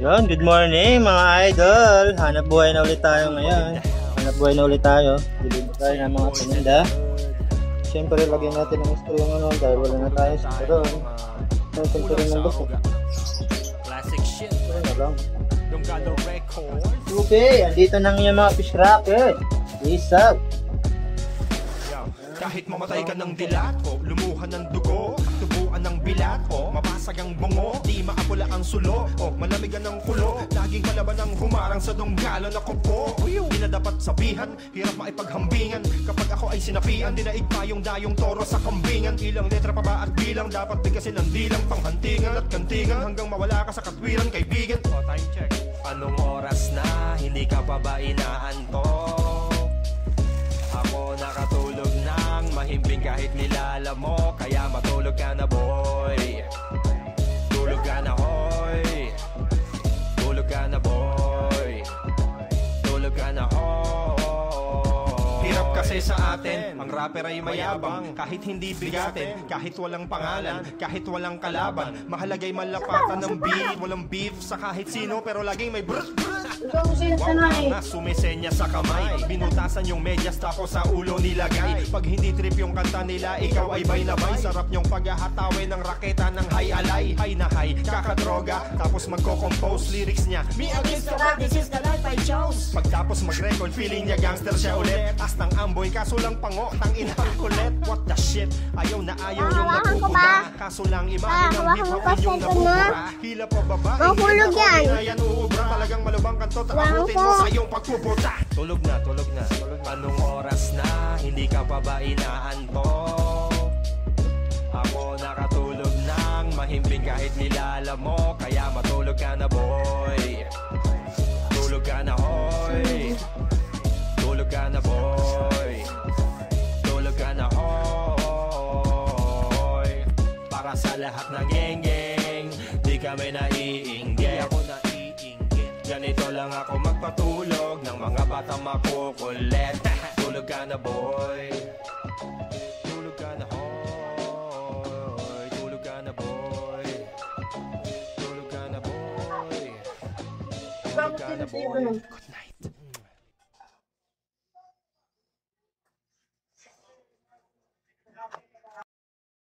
Yun, good morning mga idol. Hanap buhay na ulit tayo ngayon. Hanap buhay na ulit tayo. Deliver tayo ng mga paninda. Siyempre, lagyan natin ng gusto yung ano dahil wala na tayo sa doon. Tayo rin ng gusto. Classic shit. Ano na lang. Don't got the record. Okay, andito na yung mga fish rocket. Peace out. Kahit mamatay ka ng dilat o lumuhan ng dugo, tubuan ng bilat o mabasag ang bungo, di maapula ang sulo o malamigan ng kulo, laging kalaban ng humarang sa dunggalo na kupo. Di na dapat sabihan, hirap maipaghambingan, kapag ako ay sinapian, dinaig pa yung dayong toro sa kambingan. Ilang letra pa ba at bilang, dapat bigkasin ng dilang, panghantingan at kantingan, hanggang mawala ka sa katwiran, kaibigan. O, time check. Anong oras na, hindi ka pa ba inaantok? Ako nakatulog nang mahimbing kahit nilala mo, kaya matulog ka na boy. Tulog ka na hoy. Tulog ka na boy. Tulog ka na hoy. Hirap kasi sa atin, ang rapper ay mayabang, kahit hindi bigatin, kahit walang pangalan, kahit walang kalaban. Mahalagay malapatan ng beat, walang beef sa kahit sino, pero laging may brr. Wow, na sumisenya sa kamay, binutasan yung medyas tapos sa ulo nilagay. Pag hindi trip yung kanta nila, ikaw ay bay na bay. Sarap yung paghahatawin ng raketa ng high alay. High na high, kakadroga, tapos magko-compose lyrics niya. Me against the rock, this is the life I chose. Pagtapos mag-record, feeling niya gangster siya ulit. Astang amboy, kaso lang pango, tang inang kulit. What the shit, ayaw na ayaw yung napuputa. Kaso lang imahe ng hip-hop inyong napupura. Hila pa babae, mahulog yan. Yan uubra, talagang malubang kanto, takabutin mo sa iyong pagpuputa. Tulog na, tulog na. Anong oras na, hindi ka pa ba inaantok? Ako nakatulog nang mahimbing kahit nilala mo, kaya matulog ka na boy. Tulog ka na hoy. Tulog ka na boy. Tulog ka na hoy. Para sa lahat ng geng-geng, di kami naiinggit. Ako naiinggit. Ganito lang ako magpatulog ng mga bata makukulit. Tulog ka na boy. Tulog ka na hoy. Tulog ka na boy. Tulog ka na boy. Tulog ka na boy.